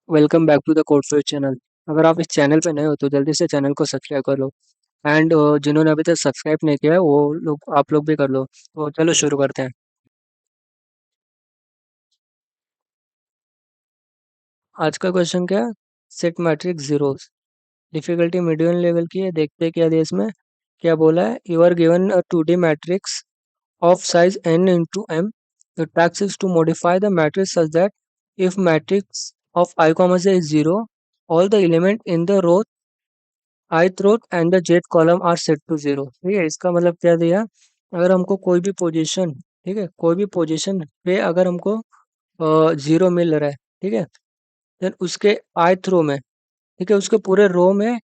Welcome back to the code for channel. अगर आप इस चैनल पे नए हो तो जल्दी से चैनल को सब्सक्राइब कर लो। एंड जिन्होंने अभी तक सब्सक्राइब नहीं किया है वो लोग आप लोग भी कर लो। तो चलो शुरू करते हैं। आज का क्वेश्चन क्या है? Set matrix zeros. Difficulty medium level की है। देखते हैं क्या देश में क्या बोला है। You are given a 2D matrix of size n into m. The task is to modify the matrix such that if matrix of I comma j is 0, all the element in the row ith row and the jth column are set to 0। ठीक है, इसका मतलब क्या दिया? अगर हमको कोई भी पोजीशन, ठीक है, कोई भी पोजीशन पे अगर हमको जीरो मिल रहा है, ठीक है, देन उसके ith रो में, ठीक है, उसके पूरे रो में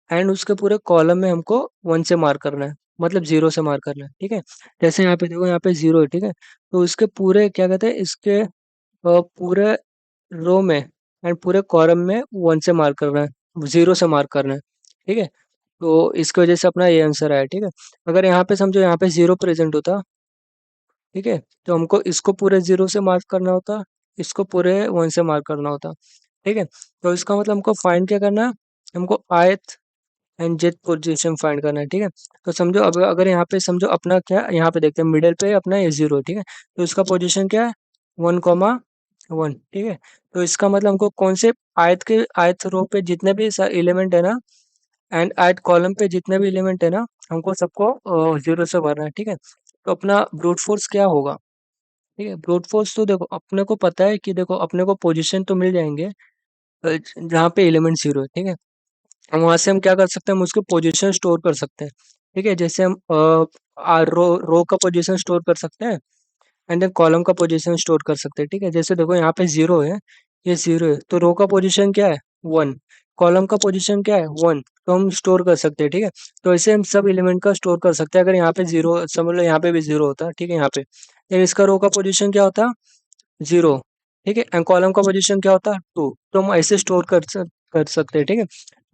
एंड उसके पूरे कॉलम में हमको वन से मार्क करना है, मतलब जीरो से मार्क करना है। ठीक है, जैसे यहाँ पे देखो, यहाँ पे जीरो है, ठीक है, तो इसके पूरे क्या कहते हैं, इसके पूरे रो में एंड पूरे कॉलम में वन से मार्क करना है, जीरो से मार्क करना है। ठीक है, तो इसकी वजह से अपना ये आंसर आया। ठीक है, अगर यहाँ पे समझो यहाँ पे जीरो प्रेजेंट होता, ठीक है, तो हमको इसको पूरे जीरो से मार्क करना होता, इसको पूरे वन से मार्क करना होता। ठीक है, तो इसका मतलब हमको फाइंड क्या करना है, हमको ith एंड जेथ पोजीशन फाइंड करना है। ठीक है, तो समझो अब अगर यहाँ पे समझो अपना क्या, यहाँ पे देखते हैं मिडिल पे अपना ये जीरो, ठीक है, तो इसका पोजीशन क्या है, 1,1। ठीक है, तो इसका मतलब हमको कौन से आयत रो पे जितने भी एलिमेंट है ना एंड आयत कॉलम पे जितने भी एलिमेंट है ना, हमको सबको जीरो से भरना है। ठीक है, तो अपना ब्रूट फोर्स क्या होगा? ठीक है, ब्रूट फोर्स तो देखो अपने को पता है कि देखो अपने को पोजीशन तो मिल जाएंगे जहाँ पे एलिमेंट जीरो है। ठीक है, वहां से हम क्या कर सकते हैं, हम उसकी पोजीशन स्टोर कर सकते हैं। ठीक है, जैसे हम रो का पोजीशन स्टोर कर सकते हैं एंड देन कॉलम का पोजीशन स्टोर कर सकते हैं। ठीक है, जैसे देखो यहाँ पे जीरो है, ये जीरो है, तो रो का पोजीशन क्या है, वन। कॉलम का पोजीशन क्या है, वन, तो हम स्टोर कर सकते हैं। ठीक है, तो ऐसे हम सब एलिमेंट का स्टोर कर सकते हैं। अगर यहाँ पे जीरो समझ लो, यहाँ पे भी जीरो होता, ठीक है, यहाँ पे then इसका रो का पोजीशन क्या होता, जीरो। ठीक है, एंड कॉलम का पोजीशन क्या होता है, टू। तो हम ऐसे स्टोर कर सकते हैं। ठीक है,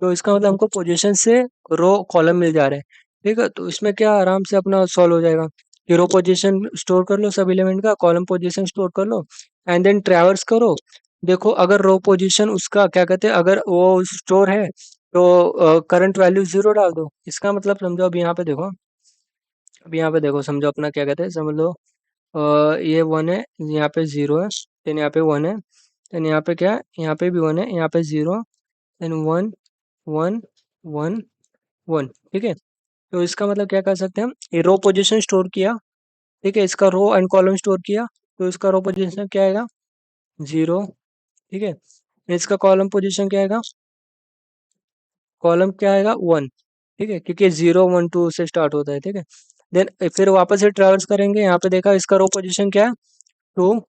तो इसका मतलब हमको पोजीशन से रो कॉलम मिल जा रहे हैं। ठीक है, तो इसमें क्या आराम से अपना सॉल्व हो जाएगा कि रो पोजीशन स्टोर कर लो सब एलिमेंट का, कॉलम पोजीशन स्टोर कर लो एंड देन ट्रैवर्स करो। देखो अगर रो पोजीशन उसका क्या कहते हैं, अगर वो स्टोर है तो करंट वैल्यू जीरो डाल दो। इसका मतलब समझो, अब यहाँ पे देखो, अब यहाँ पे देखो, समझो अपना क्या कहते हैं, समझ लो ये वन है, यहाँ पे जीरो है, देन यहाँ पे वन है, देन यहाँ पे क्या है, यहाँ पे भी वन है, यहाँ पे zero, then one, one, one, one. ठीक है, तो इसका मतलब क्या कर सकते हैं हम, ये रो पोजीशन स्टोर किया, ठीक है, इसका रो एंड कॉलम स्टोर किया, तो इसका रो पोजीशन क्या आएगा, जीरो। ठीक है, इसका कॉलम पोजीशन क्या आएगा, कॉलम क्या आएगा, वन। ठीक है, क्योंकि जीरो वन टू से स्टार्ट होता है। ठीक है, देन फिर वापस से ट्रेवल्स करेंगे, यहाँ पे देखा इसका रो पोजीशन क्या है, टू।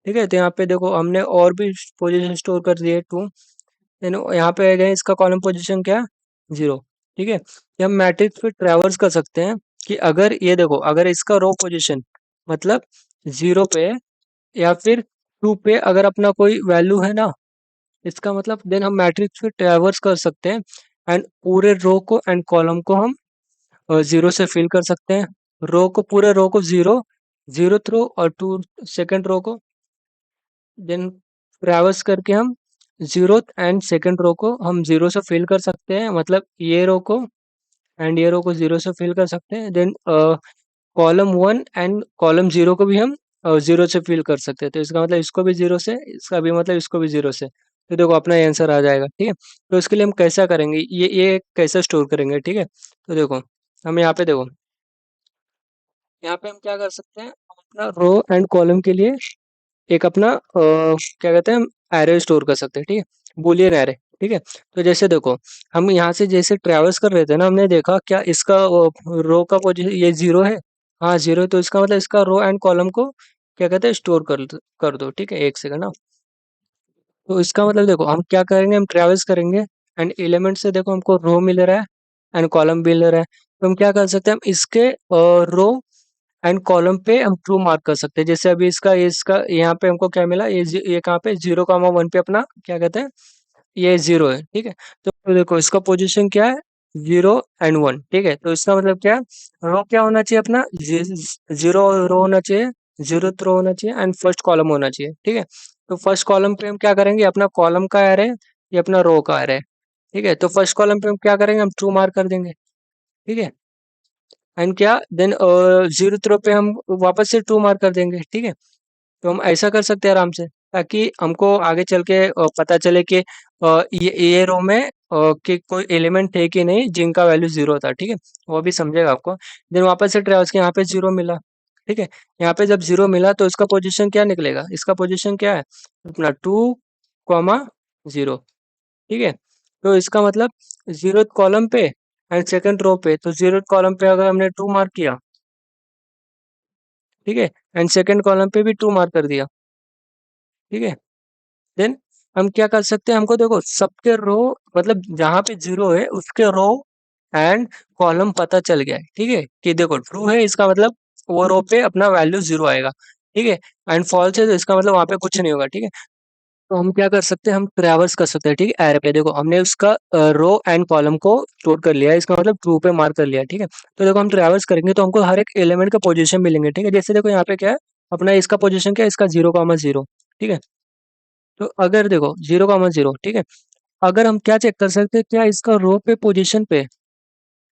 ठीक है, तो यहाँ पे देखो हमने और भी पोजीशन स्टोर कर दिए, टू। देन यहाँ पे आ गए, इसका कॉलम पोजीशन क्या है, जीरो। ठीक है, ये हम मैट्रिक्स पे ट्रेवर्स कर सकते हैं कि अगर ये देखो, अगर इसका रो पोजीशन मतलब जीरो पे या फिर टू पे अगर अपना कोई वैल्यू है ना, इसका मतलब देन हम मैट्रिक्स पे ट्रेवर्स कर सकते हैं एंड पूरे रो को एंड कॉलम को हम जीरो से फिल कर सकते हैं। रो को, पूरे रो को जीरो, जीरो रो और टू सेकंड रो को, देन ट्रैवर्स करके हम जीरो एंड सेकंड रो को हम जीरो से फिल कर सकते हैं, मतलब ये रो को एंड ये रो को जीरो से फिल कर सकते हैं। Then column one and column zero को भी हम जीरो से फिल कर सकते हैं। तो इसका मतलब इसको भी जीरो से, इसका भी मतलब इसको भी जीरो से, तो देखो अपना आंसर आ जाएगा। ठीक है, तो इसके लिए हम कैसा करेंगे, ये कैसे स्टोर करेंगे। ठीक है, तो देखो हम यहाँ पे देखो, यहाँ पे हम क्या कर सकते हैं, हम अपना रो एंड कॉलम के लिए एक अपना क्या कहते हैं, हम एरे स्टोर कर सकते हैं। ठीक है, बूलियन एरे। ठीक है, तो जैसे देखो हम यहाँ से जैसे ट्रैवर्स कर रहे थे ना, हमने देखा क्या इसका रो का पोजीशन ये जीरो है, हाँ जीरो, तो इसका मतलब इसका रो एंड कॉलम को क्या कहते हैं, स्टोर कर दो। ठीक है, एक सेकंड ना, तो इसका मतलब देखो हम क्या करेंगे, हम ट्रैवर्स करेंगे एंड एलिमेंट से देखो हमको रो मिल रहा है एंड कॉलम मिल रहा है, तो हम क्या कर सकते हैं, हम इसके रो एंड कॉलम पे हम ट्रू मार्क कर सकते हैं। जैसे अभी इसका यहाँ पे हमको क्या मिला, ये कहाँ पे, 0,1 पे अपना क्या कहते हैं, ये जीरो है। ठीक है, तो देखो इसका पोजीशन क्या है, जीरो एंड वन। ठीक है, तो इसका मतलब क्या है, रो क्या होना चाहिए अपना, जीरो रो होना चाहिए, जीरो रो होना चाहिए एंड फर्स्ट कॉलम होना चाहिए। ठीक है, तो फर्स्ट कॉलम पे हम क्या करेंगे, अपना कॉलम का एरे, ये अपना रो का एरे, ठीक है। तो फर्स्ट कॉलम पे हम क्या करेंगे, हम ट्रू मार्क कर देंगे, ठीक है। एंड क्या देन जीरोथ रो पे हम वापस से ट्रू मार्क कर देंगे, ठीक है। तो हम ऐसा कर सकते हैं आराम से, ताकि हमको आगे चल के पता चले कि ये रो में कि कोई एलिमेंट है कि नहीं जिनका वैल्यू जीरो था, ठीक है। वो भी समझेगा आपको। देन वापस से ट्राई, उसके यहाँ पे जीरो मिला, ठीक है। यहाँ पे जब जीरो मिला तो इसका पोजीशन क्या निकलेगा, इसका पोजीशन क्या है, अपना 2, 0, ठीक है। तो इसका मतलब जीरो कॉलम पे एंड सेकंड रो पे, तो जीरो कॉलम पे अगर हमने 2 मार्क किया, ठीक है, एंड सेकंड कॉलम पे भी 2 मार्क कर दिया, ठीक है। देन हम क्या कर सकते हैं, हमको देखो सबके रो, मतलब जहाँ पे जीरो है उसके रो एंड कॉलम पता चल गया है, ठीक है। कि देखो ट्रू है इसका मतलब वो रो पे अपना वैल्यू जीरो आएगा, ठीक है। एंड फॉल्स है तो इसका मतलब वहां पे कुछ नहीं होगा, ठीक है। तो हम क्या कर सकते हैं, हम ट्रैवर्स कर सकते हैं, ठीक है। एरे पे देखो हमने उसका रो एंड कॉलम को स्टोर कर लिया है, इसका मतलब ट्रू पे मार्क कर लिया है, ठीक है। तो देखो हम ट्रैवर्स करेंगे तो हमको हर एक एलिमेंट का पोजीशन मिलेंगे, ठीक है। जैसे देखो यहाँ पे क्या है, अपना इसका पोजीशन क्या है, इसका 0, 0, ठीक है। तो अगर देखो 0, 0, ठीक है, अगर हम क्या चेक कर सकते हैं, क्या इसका रो पे पोजीशन पे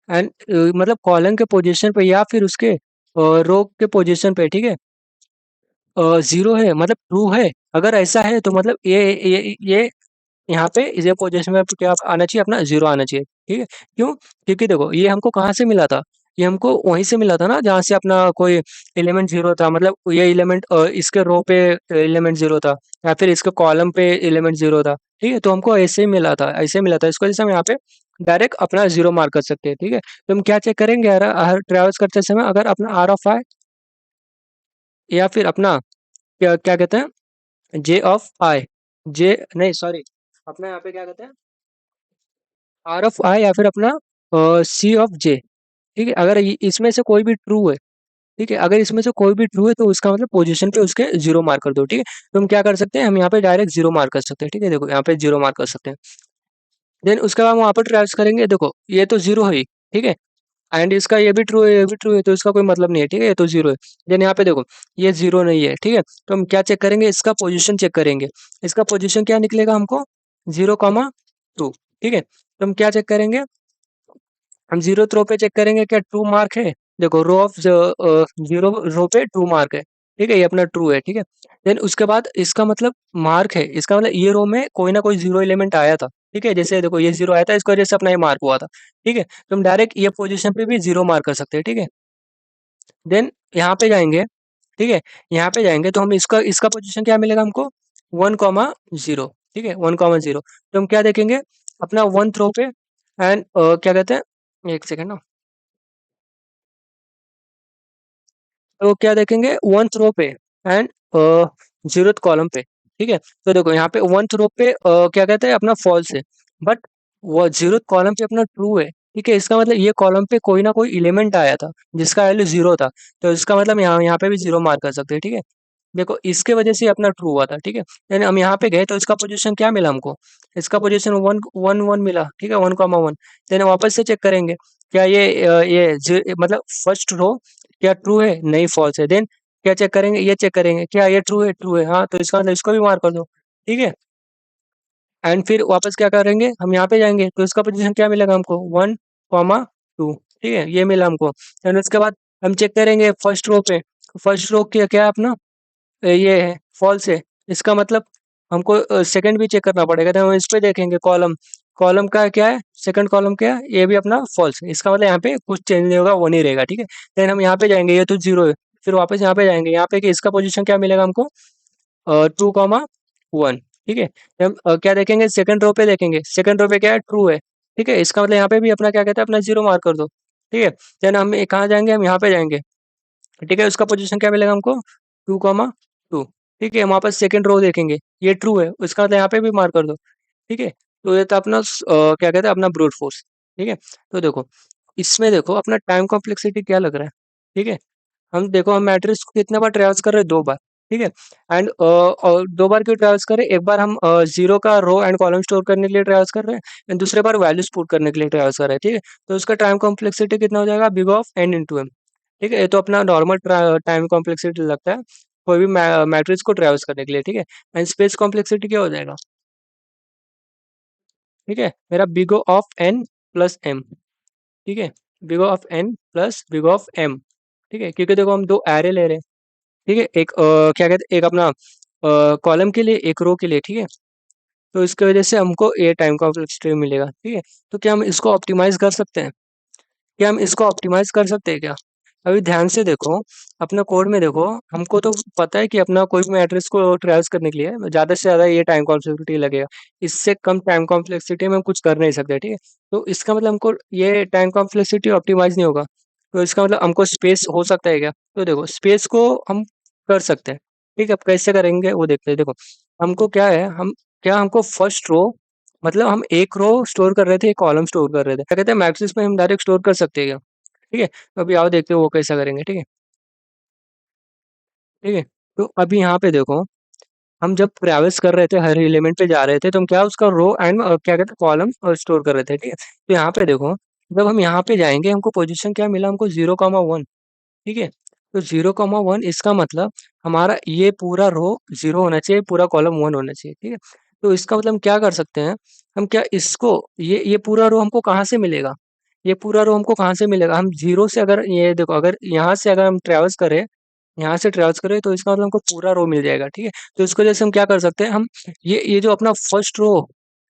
एंड मतलब कॉलम के पोजीशन पे या फिर उसके रो के पोजीशन पे, ठीक है, जीरो है मतलब ट्रू है। अगर ऐसा है तो मतलब ये यहाँ पे ये पोजीशन में क्या आना चाहिए, अपना जीरो आना चाहिए, ठीक है। क्यों, क्योंकि देखो ये हमको कहाँ से मिला था, ये हमको वहीं से मिला था ना जहाँ से अपना कोई एलिमेंट जीरो था, मतलब ये एलिमेंट इसके रो पे एलिमेंट जीरो था, या फिर इसके कॉलम पे एलिमेंट जीरो था, ठीक है। तो हमको ऐसे ही मिला था, ऐसे ही मिला था, इसको वजह से हम यहाँ पे डायरेक्ट अपना जीरो मार्क कर सकते हैं, ठीक है। तो हम क्या चेक करेंगे, हर ट्रेवल्स करते समय अगर अपना आर ऑफ आई या फिर अपना क्या क्या कहते हैं, जे ऑफ आई, जे नहीं सॉरी, अपना यहाँ पे क्या कहते हैं, आर ऑफ आई या फिर अपना सी ऑफ जे, ठीक है। अगर इसमें से कोई भी ट्रू है, ठीक है, अगर इसमें से कोई भी ट्रू है तो उसका मतलब पोजीशन पे उसके जीरो मार्क कर दो, ठीक है। तो हम क्या कर सकते हैं, हम यहाँ पे डायरेक्ट जीरो मार्क कर सकते हैं, ठीक है। देखो यहाँ पे जीरो मार्क कर सकते हैं। देन उसके बाद हम वहाँ पर ट्राइस करेंगे, देखो ये तो जीरो है ही, ठीक है। एंड इसका ये भी ट्रू है, ये भी ट्रू है, तो इसका कोई मतलब नहीं है, ठीक है, ये तो जीरो है। देन यहाँ पे देखो ये जीरो नहीं है, ठीक है। तो हम क्या चेक करेंगे, इसका पोजीशन चेक करेंगे, इसका पोजीशन क्या निकलेगा हमको, 0, 2, ठीक है। तो हम क्या चेक करेंगे, हम जीरो रो पे चेक करेंगे क्या ट्रू मार्क है, देखो रो ऑफ जीरो रो पे ट्रू मार्क है, ठीक है, ये अपना ट्रू है, ठीक है। देन उसके बाद इसका मतलब मार्क है, इसका मतलब ये रो में कोई ना कोई जीरो एलिमेंट आया था, ठीक है। जैसे देखो ये जीरो आया था, इसकी वजह से अपना ये मार्क हुआ था, ठीक है। तो हम डायरेक्ट ये पोजीशन पे भी जीरो मार्क कर सकते हैं, ठीक है। देन यहाँ पे जाएंगे, ठीक है, यहाँ पे जाएंगे तो हम इसका इसका पोजीशन क्या मिलेगा हमको, 1, 0, ठीक है, 1, 0। तो हम क्या देखेंगे, अपना वन थ्रो पे एंड क्या कहते हैं, एक सेकेंड ना, तो क्या देखेंगे, वन थ्रो पे एंड जीरोथ कॉलम पे, ठीक है। तो देखो यहाँ पे वन थ्रो पे क्या कहते हैं, अपना फॉल्स है, बट वो जीरोथ कॉलम पे अपना ट्रू है, ठीक है। इसका मतलब ये कॉलम पे कोई ना कोई एलिमेंट आया था जिसका वैल्यू जीरो था, तो इसका मतलब यहाँ यहाँ पे भी जीरो मार्क कर सकते हैं, ठीक है। देखो इसके वजह से अपना ट्रू हुआ था, ठीक है। यानी हम यहाँ पे गए तो इसका पोजीशन क्या मिला हमको, इसका पोजीशन 1, 1, 1 मिला, ठीक है, 1, 1। देन वापस से चेक करेंगे, क्या मतलब फर्स्ट रो क्या ट्रू है, नहीं फॉल्स है। देन क्या चेक करेंगे, ये चेक करेंगे क्या ये ट्रू है, ट्रू है, हाँ, तो इसका मतलब इसको भी मार्क कर दो, ठीक है। एंड फिर वापस क्या करेंगे, हम यहाँ पे जाएंगे तो इसका पोजीशन क्या मिलेगा हमको, 1, 2, ठीक है, ये मिला हमको। एंड उसके बाद हम चेक करेंगे फर्स्ट रो पे, फर्स्ट रो क्या क्या है अपना, ये है फॉल्स है, इसका मतलब हमको सेकंड भी चेक करना पड़ेगा, तो हम इस पे देखेंगे कॉलम, कॉलम का क्या है, सेकंड कॉलम क्या है, ये भी अपना फॉल्स है, इसका मतलब यहाँ पे कुछ चेंज नहीं होगा, वो नहीं रहेगा, ठीक है। देन हम यहाँ पे जाएंगे, ये तो जीरो है, फिर वापस यहाँ पे जाएंगे, यहाँ पे कि इसका पोजीशन क्या मिलेगा हमको, 2, 1, ठीक है। हम क्या देखेंगे, सेकंड रो पे देखेंगे, सेकंड रो पे क्या है, ट्रू है, ठीक है। इसका मतलब यहाँ पे भी अपना क्या कहता है, अपना जीरो मार्क कर दो, ठीक है। देन हम कहाँ जाएंगे, हम यहाँ पे जाएंगे, ठीक है। उसका पोजीशन क्या मिलेगा हमको, 2, 2, ठीक है। हम वापस सेकंड रो देखेंगे, ये ट्रू है, उसका मतलब यहाँ पे भी मार्क कर दो, ठीक है। तो ये था अपना क्या कहते हैं, अपना ब्रूट फोर्स, ठीक है। तो देखो इसमें देखो अपना टाइम कॉम्प्लेक्सिटी क्या लग रहा है, ठीक है। हम देखो हम मैट्रिक्स को कितने बार ट्रेवल्स कर रहे हैं, 2 बार, ठीक है। एंड 2 बार क्यों ट्रेवल्स कर रहे हैं, एक बार हम जीरो का रो एंड कॉलम स्टोर करने के लिए ट्रेवल्स कर रहे हैं, एंड दूसरे बार वैल्यूज पुट करने के लिए ट्रेवल्स कर रहे हैं, ठीक है। तो उसका टाइम कॉम्प्लेक्सिटी कितना हो जाएगा, big of n into m, ठीक है। ये तो अपना नॉर्मल टाइम कॉम्प्लेक्सिटी लगता है, कोई भी मैट्रिक्स को ट्रेवर्स करने के लिए, ठीक है। एंड स्पेस कॉम्प्लेक्सिटी क्या हो जाएगा, ठीक है, मेरा big O of N plus M, ठीक है, big O of N plus big O of M, ठीक है, क्योंकि देखो हम दो एरे ले रहे हैं, ठीक है, एक क्या कहते हैं, एक अपना कॉलम के लिए, एक रो के लिए, ठीक है। तो इसकी वजह से हमको ए टाइम कॉम्प्लेक्सिटी मिलेगा, ठीक है। तो क्या हम इसको ऑप्टिमाइज कर सकते हैं, क्या हम इसको ऑप्टिमाइज कर सकते हैं क्या? अभी ध्यान से देखो, अपना कोड में देखो, हमको तो पता है कि अपना कोई भी मैट्रिक्स को ट्रेवर्स करने के लिए ज़्यादा से ज़्यादा ये टाइम कॉम्प्लेक्सिटी लगेगा। इससे कम टाइम कॉम्प्लेक्सिटी में हम कुछ कर नहीं सकते, ठीक है। तो इसका मतलब हमको ये टाइम कॉम्प्लेक्सिटी ऑप्टिमाइज नहीं होगा। तो इसका मतलब हमको स्पेस हो सकता है क्या? तो देखो स्पेस को हम कर सकते हैं, ठीक है। अब कैसे करेंगे वो देखते हैं। देखो हमको क्या है, हम क्या हमको फर्स्ट रो, मतलब हम एक रो स्टोर कर रहे थे, एक कॉलम स्टोर कर रहे थे, क्या कहते हैं मैट्रिक्स में हम डायरेक्ट स्टोर कर सकते हैं क्या? ठीक है, तो अभी आओ देखते हैं वो कैसा करेंगे, ठीक है। ठीक है, तो अभी यहाँ पे देखो, हम जब ट्रैवल्स कर रहे थे, हर एलिमेंट पे जा रहे थे, तो हम क्या उसका रो एंड क्या कहते हैं कॉलम स्टोर कर रहे थे, ठीक है। तो यहाँ पे देखो, जब हम यहाँ पे जाएंगे हमको पोजीशन क्या मिला, हमको 0,1, ठीक है। तो 0,1 इसका मतलब हमारा ये पूरा रो 0 होना चाहिए, पूरा कॉलम 1 होना चाहिए, ठीक है। तो इसका मतलब हम क्या कर सकते हैं, हम क्या इसको, ये पूरा रो हमको कहाँ से मिलेगा, ये पूरा रो हमको कहाँ से मिलेगा, हम जीरो से, अगर ये देखो, अगर यहाँ से अगर हम ट्रेवल्स करें, यहाँ से ट्रेवल्स करें, तो इसका मतलब हमको पूरा रो मिल जाएगा, ठीक है। तो इसको जैसे हम क्या कर सकते हैं, हम ये जो अपना फर्स्ट रो,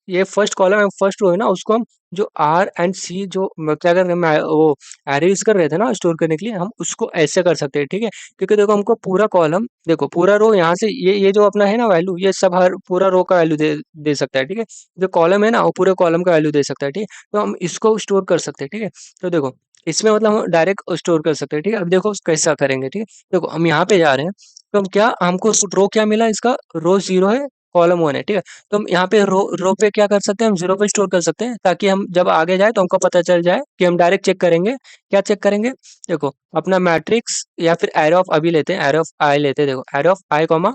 ये फर्स्ट कॉलम है, फर्स्ट रो है ना, उसको हम जो आर एंड सी जो क्या कर रहे हैं, वो एरे यूज कर रहे थे ना स्टोर करने के लिए, हम उसको ऐसे कर सकते हैं, ठीक है। क्योंकि देखो हमको पूरा कॉलम, देखो पूरा रो यहाँ से, ये जो अपना है ना वैल्यू, ये सब हर पूरा रो का वैल्यू दे दे सकता है, ठीक है। जो कॉलम है ना वो पूरे कॉलम का वैल्यू दे सकता है, ठीक है। तो हम इसको स्टोर कर सकते हैं, ठीक है। तो देखो इसमें मतलब हम डायरेक्ट स्टोर कर सकते हैं, ठीक है। अब देखो कैसा करेंगे, ठीक है। देखो हम यहाँ पे जा रहे हैं, तो हम क्या, हमको रो क्या मिला, इसका रो 0 है, कॉलम 1 है, ठीक है। तो हम यहाँ पे रो पे क्या कर सकते हैं, हम 0 पे स्टोर कर सकते हैं, ताकि हम जब आगे जाए तो हमको पता चल जाए कि हम डायरेक्ट चेक करेंगे, क्या चेक करेंगे। देखो अपना मैट्रिक्स या फिर एरे ऑफ अभी लेते हैं, एरे ऑफ आई लेते हैं, देखो एरे ऑफ आई कॉमा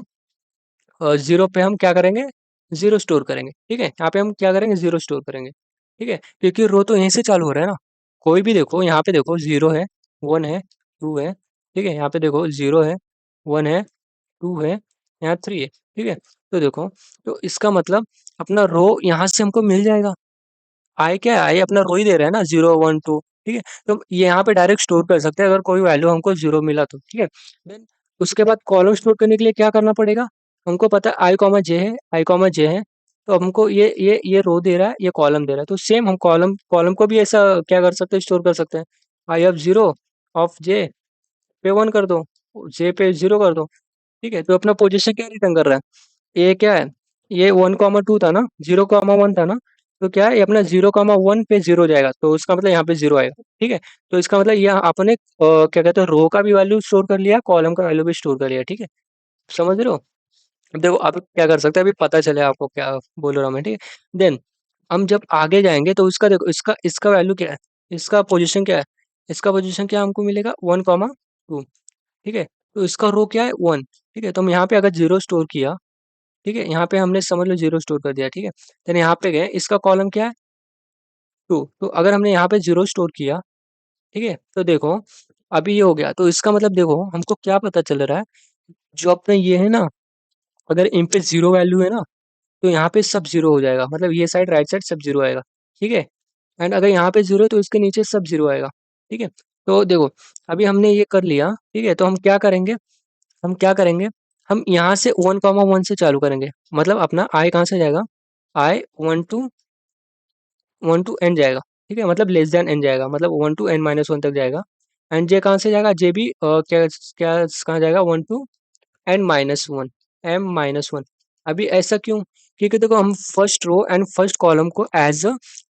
0 पे हम क्या करेंगे, 0 स्टोर करेंगे, ठीक है। यहाँ पे हम क्या करेंगे, 0 स्टोर करेंगे, ठीक है। क्योंकि रो तो यहीं से चालू हो रहा है ना, कोई भी देखो यहाँ पे देखो 0 है, 1 है, 2 है, ठीक है। यहाँ पे देखो 0 है, 1 है, 2 है, यहाँ 3 है, ठीक है। तो देखो, तो इसका मतलब अपना रो यहाँ से हमको मिल जाएगा। आई क्या है, आई अपना रो ही दे रहा है ना, 0, 1, 2, ठीक है। तो ये यहाँ पे डायरेक्ट स्टोर कर सकते हैं, अगर कोई वैल्यू हमको 0 मिला तो, ठीक है। देन उसके बाद कॉलम स्टोर करने के लिए क्या करना पड़ेगा, हमको पता है आई कॉमा जे है, आई कॉमा जे है। तो हमको ये रो दे रहा है, ये कॉलम दे रहा है, तो सेम हम कॉलम कॉलम को भी ऐसा क्या कर सकते हैं, स्टोर कर सकते हैं। आई ऑफ 0 ऑफ जे पे 1 कर दो, जे पे 0 कर दो, ठीक है। तो अपना पोजीशन क्या रिटर्न कर रहा है, ये क्या है, ये 1,2 था ना, 0,1 था ना, तो क्या है, ये अपना 0,1 पे 0 जाएगा, तो उसका मतलब यहाँ पे 0 आएगा, ठीक है। तो इसका मतलब ये आपने क्या कहते हैं, रो का भी वैल्यू स्टोर कर लिया, कॉलम का वैल्यू भी स्टोर कर लिया, ठीक है। समझ रहे हो? अब देखो आप क्या कर सकते हैं, अभी पता चले आपको क्या बोल रहा हूँ मैं, ठीक है। देन हम जब आगे जाएंगे तो इसका देखो, इसका इसका वैल्यू क्या है, इसका पोजीशन क्या है, इसका पोजीशन क्या हमको मिलेगा, 1,2, ठीक है। तो इसका रो क्या है, 1, ठीक है। तो हम यहाँ पे अगर 0 स्टोर किया, ठीक है, यहाँ पे हमने समझ लो 0 स्टोर कर दिया, ठीक है। देन यहाँ पे गए, इसका कॉलम क्या है, 2, तो अगर हमने यहाँ पे 0 स्टोर किया, ठीक है, तो देखो अभी ये हो गया, तो इसका मतलब देखो हमको क्या पता चल रहा है, जो अपने ये है ना, अगर इन पे 0 वैल्यू है ना, तो यहाँ पे सब 0 हो जाएगा, मतलब ये साइड राइट साइड सब 0 आएगा, ठीक है। एंड अगर यहाँ पे 0 है तो इसके नीचे सब 0 आएगा, ठीक है। तो देखो अभी हमने ये कर लिया, ठीक है। तो हम क्या करेंगे, हम क्या करेंगे, हम यहाँ से 1,1 से चालू करेंगे, मतलब अपना आई कहाँ से जाएगा, आई 1 to n जाएगा, ठीक है, मतलब लेस देन n जाएगा, मतलब 1 to n-1 तक जाएगा। एंड जे कहाँ से जाएगा, जे भी क्या क्या कहाँ जाएगा, 1 to n-1, m-1। अभी ऐसा क्यों, क्योंकि देखो हम first row and first column को as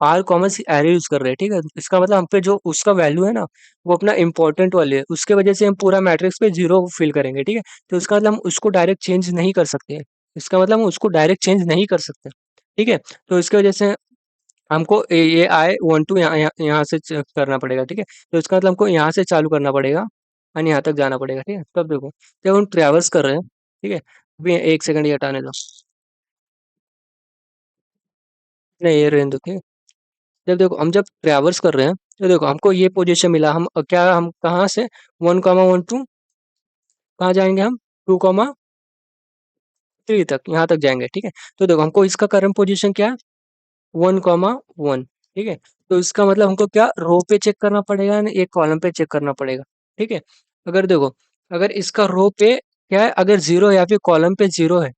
our common array use कर रहे हैं, ठीक है। इसका मतलब हम पे जो उसका वैल्यू है ना, वो अपना इंपॉर्टेंट वाले है, उसके वजह से हम पूरा मैट्रिक्स पे 0 फिल करेंगे, ठीक है। तो इसका मतलब हम उसको डायरेक्ट चेंज नहीं कर सकते हैं, इसका मतलब हम उसको डायरेक्ट चेंज नहीं कर सकते, ठीक है। तो इसकी वजह से हमको ये आई 1 to यहाँ यहाँ यहाँ से करना पड़ेगा, ठीक है। तो इसका मतलब हमको यहाँ से चालू करना पड़ेगा और यहाँ तक जाना पड़ेगा, ठीक है। तब देखो जब हम ट्रैवल्स कर रहे हैं, ठीक है, अभी 1 सेकंड ये हटाने दो, नहीं ये रहने दो, ठीक है। जब देखो हम जब ट्रैवल्स कर रहे हैं, तो देखो हमको ये पोजीशन मिला, हम क्या, हम कहाँ से 1,1 टू कहाँ जाएंगे हम, 2,3 तक, यहाँ तक जाएंगे, ठीक है। तो देखो हमको इसका करंट पोजीशन क्या है, 1,1, ठीक है। तो इसका मतलब हमको क्या रो पे चेक करना पड़ेगा ना, एक कॉलम पे चेक करना पड़ेगा, ठीक है। अगर देखो, अगर इसका रो पे क्या है, अगर जीरो या फिर कॉलम पे जीरो है,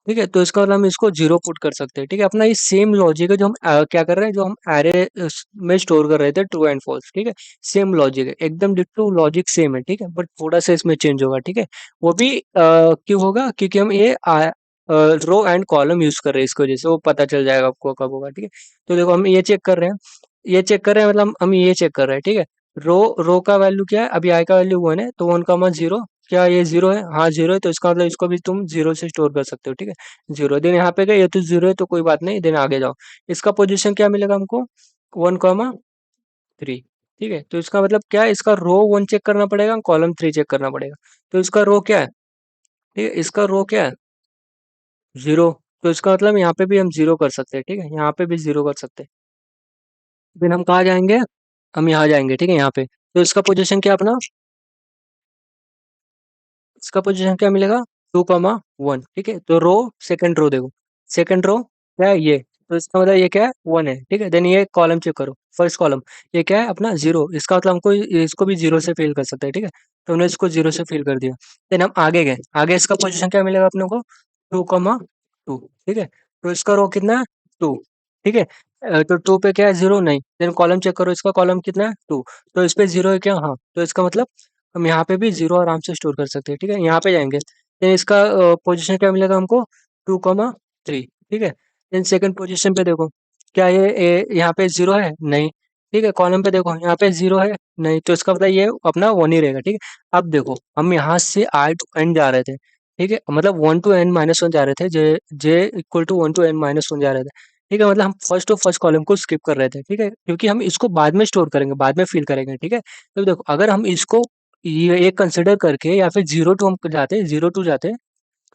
ठीक है, तो इसका मतलब हम इसको जीरो पुट कर सकते हैं, ठीक है। अपना ये सेम लॉजिक है जो हम क्या कर रहे हैं, जो हम एरे में स्टोर कर रहे थे, ट्रू एंड फॉल्स, ठीक है। सेम लॉजिक है, एकदम डिट्टो लॉजिक सेम है, ठीक है, बट थोड़ा सा इसमें चेंज होगा, ठीक है। वो भी क्यों होगा, क्योंकि हम ये रो एंड कॉलम यूज कर रहे हैं, इसकी वजह से वो पता चल जाएगा आपको कब होगा, ठीक है। तो देखो हम ये चेक कर रहे हैं, मतलब हम ये चेक कर रहे हैं, ठीक है। रो का वैल्यू क्या है, अभी आई का वैल्यू 1 है, तो 1,0, क्या ये जीरो है, हाँ जीरो है, तो इसका मतलब इसको भी तुम जीरो से स्टोर कर सकते हो, ठीक है। जीरो दिन यहाँ पे गए, ये तो जीरो है तो कोई बात नहीं, दिन आगे जाओ। इसका पोजीशन क्या मिलेगा हमको, 1,3, ठीक है। तो इसका मतलब क्या है, इसका रो 1 चेक करना पड़ेगा, कॉलम 3 चेक करना पड़ेगा। तो इसका रो क्या है, ठीक है, इसका रो क्या है, जीरो। तो इसका मतलब यहाँ पे भी हम जीरो कर सकते हैं, ठीक है, यहाँ पे भी जीरो कर सकते हैं। फिर हम कहाँ जाएंगे, हम यहाँ जाएंगे, ठीक है, यहाँ पे। तो इसका पोजीशन क्या अपना, इसका पोजीशन क्या मिलेगा, 2,1, ठीक है। तो रो, सेकंड रो देखो, सेकंड रो क्या है ये, तो इसका मतलब ये क्या है, 1 है, ठीक है। देन ये कॉलम चेक करो, फर्स्ट कॉलम, ये क्या है अपना जीरो, इसका मतलब हमको इसको भी जीरो से फिल कर सकते हैं, ठीक है। तो हमने इसको जीरो से फिल कर दिया। देन हम आगे गए, आगे इसका पोजीशन क्या मिलेगा अपने को, 2,2, ठीक है। तो इसका रो कितना है, 2, ठीक है। तो 2 पे क्या है, जीरो नहीं। देन कॉलम चेक करो, इसका कॉलम कितना है, 2, तो इस पे जीरो है क्या, हाँ, तो इसका मतलब हम यहाँ पे भी जीरो आराम से स्टोर कर सकते हैं, ठीक है। यहाँ पे जाएंगे, देन इसका पोजीशन क्या मिलेगा हमको, 2,3, ठीक है। देन सेकंड पोजीशन पे देखो, क्या यहाँ पे जीरो है, नहीं, ठीक है। कॉलम पे देखो, यहाँ पे जीरो है, नहीं, तो इसका मतलब ये अपना वन ही रहेगा, ठीक है। अब देखो हम यहाँ से आई टू एन जा रहे थे, ठीक है, मतलब 1 to n-1 जा रहे थे, जे J equal to 1 to n-1 जा रहे थे, ठीक है। मतलब हम फर्स्ट कॉलम को स्किप कर रहे थे, ठीक है, क्योंकि हम इसको बाद में स्टोर करेंगे, बाद में फिल करेंगे, ठीक है। तो देखो अगर हम इसको ये एक कंसिडर करके या फिर जीरो टू जाते,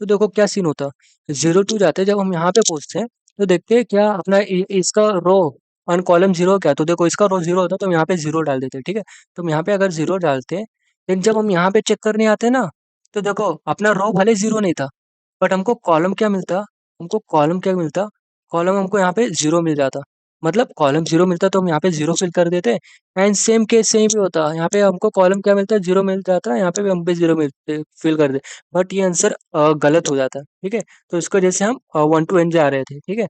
तो देखो क्या सीन होता, जीरो टू जाते जब हम यहाँ पे पहुंचते हैं, तो देखते हैं क्या अपना इसका रो ऑन कॉलम जीरो, क्या तो देखो इसका रो जीरो होता तो हम यहाँ पे जीरो डाल देते, ठीक है। तो हम यहाँ पे अगर जीरो डालते, लेकिन जब हम यहाँ पे चेक करने आते ना, तो देखो अपना रो भले जीरो नहीं था, बट हमको कॉलम क्या मिलता, कॉलम हमको यहाँ पे जीरो मिल जाता। मतलब कॉलम जीरो मिलता तो हम यहाँ पे जीरो फिल कर देते, एंड सेम केस सेम भी होता, यहाँ पे हमको कॉलम क्या मिलता है, जीरो मिल जाता है, यहाँ पे भी हम भी जीरो मिलते फिल कर दे, बट ये आंसर गलत हो जाता है, ठीक है। तो इसको जैसे हम 1 to n जा रहे थे, ठीक है।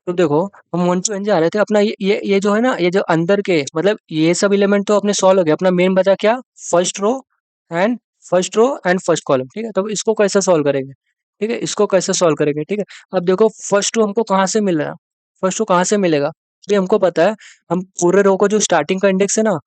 तो देखो हम 1 to n जा रहे थे, अपना ये जो है ना, ये जो अंदर के मतलब ये सब एलिमेंट तो अपने सॉल्व हो गया, अपना मेन बचा क्या, first row and first column, ठीक है। तो इसको कैसे सॉल्व करेंगे, ठीक है, इसको कैसे सॉल्व करेंगे, ठीक है। अब देखो फर्स्ट रो हमको कहाँ से मिल रहा है, फर्स्ट रो कहाँ से मिलेगा, ये हमको पता है। हम पूरे रो को जो स्टार्टिंग का इंडेक्स है ना,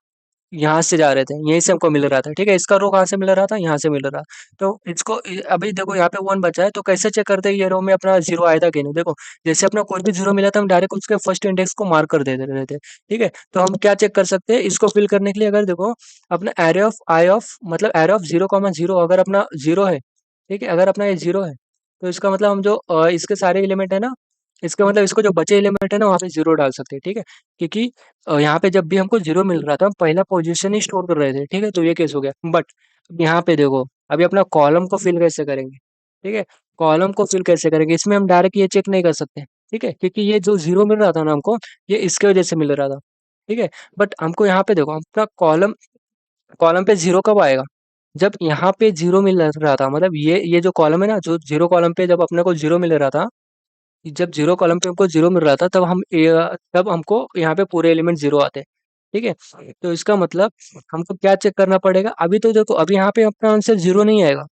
यहाँ से जा रहे थे, यहीं से हमको मिल रहा था, ठीक है। इसका रो कहाँ से मिल रहा था, यहाँ से मिल रहा। तो इसको अभी देखो यहाँ पे 1 बचा है, तो कैसे चेक करते हैं ये रो में अपना जीरो आया था कि नहीं, देखो जैसे अपना कोई भी जीरो मिला था, हम डायरेक्ट उसके फर्स्ट इंडेक्स को मार्क कर देते रहते, ठीक है। तो हम क्या चेक कर सकते हैं इसको फिल करने के लिए, अगर देखो अपना एरे ऑफ आई ऑफ मतलब एरे ऑफ 0,0 अगर अपना जीरो है, ठीक है, अगर अपना ये जीरो है, तो इसका मतलब हम जो इसके सारे एलिमेंट है ना, इसका मतलब इसको जो बचे एलिमेंट है ना, वहाँ पे जीरो डाल सकते हैं, ठीक है। क्योंकि यहाँ पे जब भी हमको जीरो मिल रहा था, हम पहला पोजीशन ही स्टोर कर रहे थे, ठीक है। तो ये केस हो गया, बट यहाँ पे देखो अभी अपना कॉलम को फिल कैसे करेंगे, ठीक है। कॉलम को फिल कैसे करेंगे, इसमें हम डायरेक्ट ये चेक नहीं कर सकते, ठीक है, क्योंकि ये जो जीरो मिल रहा था ना हमको, ये इसके वजह से मिल रहा था, ठीक है। बट हमको यहाँ पे देखो अपना कॉलम कॉलम पे जीरो कब आएगा, जब यहाँ पे जीरो मिल रहा था, मतलब ये जो कॉलम है ना, जो जीरो कॉलम पे जब अपने को जीरो मिल रहा था, जब जीरो कॉलम पे हमको जीरो मिल रहा था, तब हमको यहाँ पे पूरे एलिमेंट जीरो आते हैं, ठीक है। तो इसका मतलब हमको क्या चेक करना पड़ेगा, अभी तो देखो अभी यहाँ पे अपना आंसर जीरो नहीं आएगा,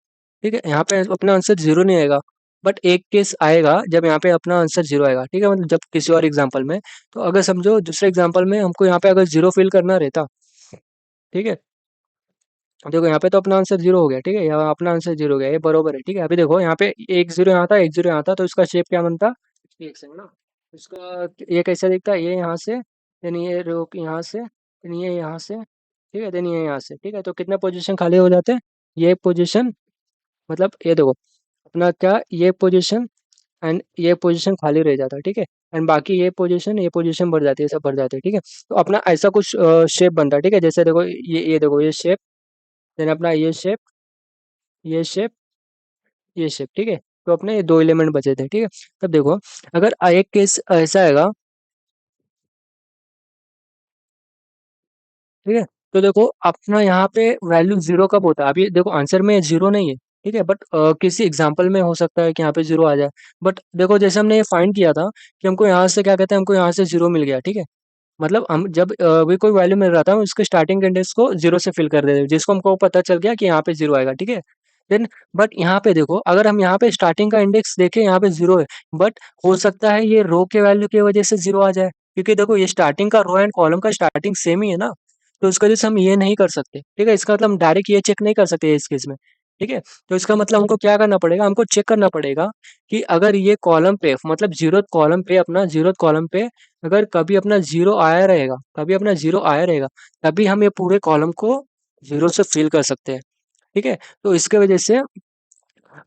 ठीक है, यहाँ पे अपना आंसर जीरो नहीं आएगा। बट एक केस आएगा जब यहाँ पे अपना आंसर जीरो आएगा, ठीक है, मतलब जब किसी और एग्जाम्पल में, तो अगर समझो दूसरे एग्जाम्पल में हमको यहाँ पे अगर जीरो फिल करना रहता, ठीक है, देखो यहाँ पे तो अपना आंसर जीरो हो गया, ठीक है, यहाँ अपना आंसर जीरो हो गया, ये बरोबर है, ठीक है। अभी देखो यहाँ पे एक जीरो यहाँ था, एक जीरो यहाँ था, तो इसका शेप क्या बनता, एक सेकंड ना, इसका ये कैसा दिखता है, ये यहाँ से, देन ये रो यहाँ से, देन ये यहाँ से, ठीक है, देन ये यहाँ से, ठीक है। तो कितने पोजीशन खाली हो जाते हैं, ये पोजीशन, मतलब ये देखो अपना क्या, ये पोजीशन खाली रह जाता है, ठीक है। एंड बाकी ये पोजीशन भर जाती है, सब भर जाते हैं, ठीक है। तो अपना ऐसा कुछ शेप बनता है, ठीक है, जैसे देखो ये देखो ये शेप, देन अपना ये शेप, ये शेप, ठीक है। तो अपने ये 2 एलिमेंट बचे थे, ठीक है। तब देखो, अगर एक केस ऐसा आएगा, ठीक है। तो देखो अपना यहाँ पे वैल्यू 0 कब होता है? अभी देखो आंसर में 0 नहीं है, ठीक है, बट किसी एग्जांपल में हो सकता है कि यहाँ पे 0 आ जाए। बट देखो जैसे हमने ये फाइंड किया था कि हमको यहाँ से क्या कहते हैं, हमको यहाँ से 0 मिल गया, ठीक है। मतलब हम जब भी कोई वैल्यू मिल रहा था, हम उसके स्टार्टिंग इंडेक्स को 0 से फिल कर देते थे, जिसको हमको पता चल गया कि यहाँ पे 0 आएगा, ठीक है। देन बट यहाँ पे देखो, अगर हम यहाँ पे स्टार्टिंग का इंडेक्स देखें, यहाँ पे 0 है, बट हो सकता है ये रो के वैल्यू की वजह से 0 आ जाए, क्योंकि देखो ये स्टार्टिंग का रो एंड कॉलम का स्टार्टिंग सेम ही है ना। तो उसकी वजह से हम ये नहीं कर सकते, ठीक है। इसका मतलब हम डायरेक्ट ये चेक नहीं कर सकते इस केस में, ठीक है। तो इसका मतलब हमको क्या करना पड़ेगा, हमको चेक करना पड़ेगा कि अगर ये कॉलम पे मतलब जीरो कॉलम पे अपना जीरो कॉलम पे अगर कभी अपना 0 आया रहेगा, कभी अपना 0 आया रहेगा, तभी हम ये पूरे कॉलम को 0 से फिल कर सकते हैं, ठीक है। तो इसके वजह से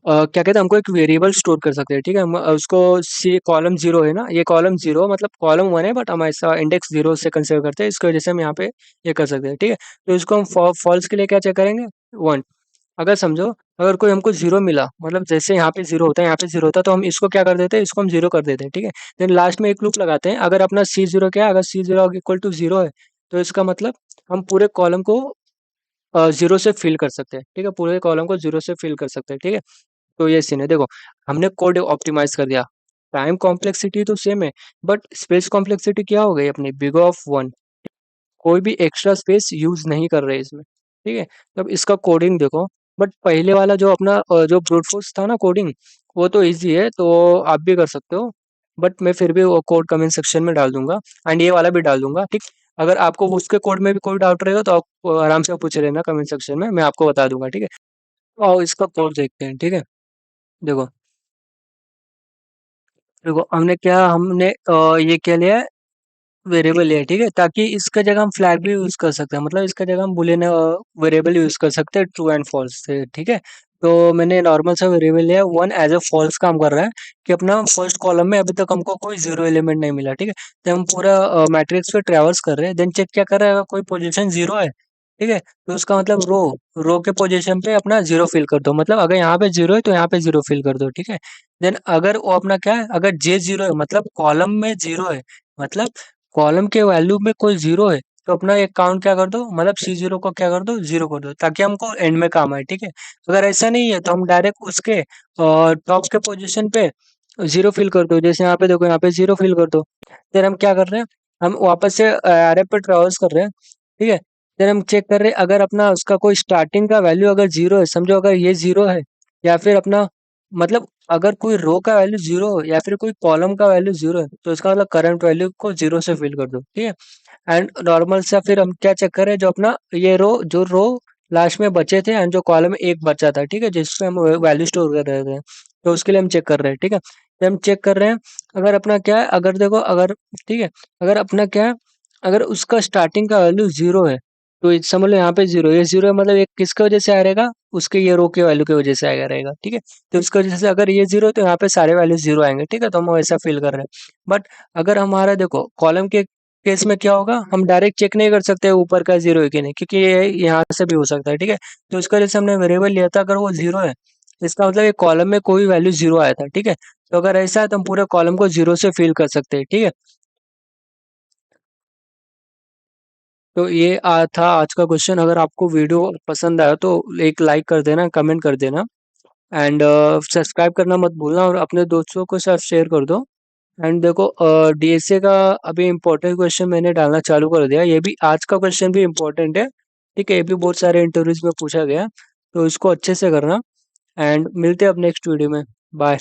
क्या कहते हैं, हमको एक वेरिएबल स्टोर कर सकते हैं, ठीक है। हम उसको सी कॉलम 0 है ना, ये कॉलम 0 मतलब कॉलम 1 है, बट हम ऐसा इंडेक्स 0 से कंसिडर करते हैं, इसकी वजह से हम यहाँ पे ये कर सकते हैं, ठीक है। तो इसको हम फॉल्स के लिए क्या चेक करेंगे, 1। अगर समझो, अगर कोई हमको 0 मिला, मतलब जैसे यहाँ पे 0 होता है, यहाँ पे 0 होता है, तो हम इसको क्या कर देते हैं, इसको हम 0 कर देते हैं, ठीक है। देन लास्ट में एक लूप लगाते हैं, अगर अपना C0 क्या है, अगर C0 इक्वल टू 0 है, तो इसका मतलब हम पूरे कॉलम को 0 से फिल कर सकते हैं, ठीक है। पूरे कॉलम को 0 से फिल कर सकते हैं, ठीक है। तो ये सीन है, देखो हमने कोड ऑप्टिमाइज कर दिया। टाइम कॉम्प्लेक्सिटी तो सेम है, बट स्पेस कॉम्प्लेक्सिटी क्या हो गई अपनी, बिग ऑफ 1। कोई भी एक्स्ट्रा स्पेस यूज नहीं कर रहे इसमें, ठीक है। तब इसका कोडिंग देखो, बट पहले वाला जो अपना जो ब्रूट फोर्स था ना कोडिंग, वो तो इजी है, तो आप भी कर सकते हो। बट मैं फिर भी वो कोड कमेंट सेक्शन में डाल दूंगा, एंड ये वाला भी डाल दूंगा, ठीक। अगर आपको उसके कोड में भी कोई डाउट रहेगा तो आप आराम से पूछ लेना कमेंट सेक्शन में, मैं आपको बता दूंगा, ठीक है। और इसका कोड देखते हैं, ठीक है। देखो देखो हमने क्या, हमने ये क्या लिया है, वेरिएबल है, ठीक है, ताकि इसका जगह हम फ्लैग भी यूज कर सकते हैं, मतलब इसका जगह हम बुलियन वेरिएबल यूज कर सकते हैं, ट्रू एंड फॉल्स से, ठीक है। तो मैंने नॉर्मल सा वेरिएबल लिया, 1 एज अ फॉल्स काम कर रहा है कि अपना फर्स्ट कॉलम में अभी तक हमको कोई 0 एलिमेंट नहीं मिला, ठीक है। तो हम पूरा मैट्रिक्स पे ट्रैवर्स कर रहे हैं, देन चेक क्या कर रहा है, अगर कोई पोजीशन 0 है, ठीक है, तो उसका मतलब रो रो के पोजीशन पे अपना 0 फिल कर दो, मतलब अगर यहाँ पे 0 है तो यहाँ पे 0 फिल कर दो, ठीक है। देन अगर वो अपना क्या है, अगर J 0 है, मतलब कॉलम में 0 है, मतलब कॉलम के वैल्यू में कोई 0 है, तो अपना एक काउंट क्या कर दो, मतलब C0 को क्या कर दो, 0 कर दो, ताकि हमको एंड में काम आए, ठीक है। अगर ऐसा नहीं है तो हम डायरेक्ट उसके टॉप के पोजीशन पे 0 फिल कर दो, जैसे यहाँ पे देखो, यहाँ पे 0 फिल कर दो। फिर हम क्या कर रहे हैं, हम वापस से एरे पे ट्रैवर्स कर रहे हैं, ठीक है। फिर हम चेक कर रहे हैं, अगर अपना उसका कोई स्टार्टिंग का वैल्यू अगर 0 है, समझो अगर ये 0 है, या फिर अपना मतलब अगर कोई रो का वैल्यू 0 हो या फिर कोई कॉलम का वैल्यू 0 है, तो इसका मतलब करंट वैल्यू को 0 से फिल कर दो, ठीक है। एंड नॉर्मल सा फिर हम क्या चेक करें, जो अपना ये रो लास्ट में बचे थे, एंड जो कॉलम में एक बचा था, ठीक है, जिसपे हम वैल्यू स्टोर कर रहे थे, तो उसके लिए हम चेक कर रहे हैं, ठीक है। तो हम चेक कर रहे हैं, अगर अपना क्या है, अगर देखो अगर, ठीक है, अगर अपना क्या है, अगर उसका स्टार्टिंग का वैल्यू 0 है, तो समझ लो यहाँ पे 0, ये 0 है, मतलब ये किसके वजह से आ रहेगा, उसके ये रो के वैल्यू की वजह से आएगा रहेगा, ठीक है। तो इसकी वजह से अगर ये 0 है तो यहाँ पे सारे वैल्यू 0 आएंगे, ठीक है, तो हम वैसा फिल कर रहे हैं। बट अगर हमारा देखो कॉलम के केस में क्या होगा, हम डायरेक्ट चेक नहीं कर सकते ऊपर का 0 है कि नहीं, क्योंकि ये यहाँ से भी हो सकता है, ठीक है। तो इसकी वजह से हमने वेरिएबल लिया था, अगर वो 0 है, इसका मतलब ये कॉलम में कोई वैल्यू 0 आया था, ठीक है। तो अगर ऐसा है तो हम पूरे कॉलम को 0 से फिल कर सकते हैं, ठीक है। तो ये था आज का क्वेश्चन। अगर आपको वीडियो पसंद आया तो एक लाइक कर देना, कमेंट कर देना, एंड सब्सक्राइब करना मत भूलना, और अपने दोस्तों के साथ शेयर कर दो। एंड देखो डीएसए का अभी इम्पोर्टेंट क्वेश्चन मैंने डालना चालू कर दिया, ये भी आज का क्वेश्चन भी इम्पोर्टेंट है, ठीक है, ये भी बहुत सारे इंटरव्यूज में पूछा गया, तो इसको अच्छे से करना। एंड मिलते हैं अब नेक्स्ट वीडियो में। बाय।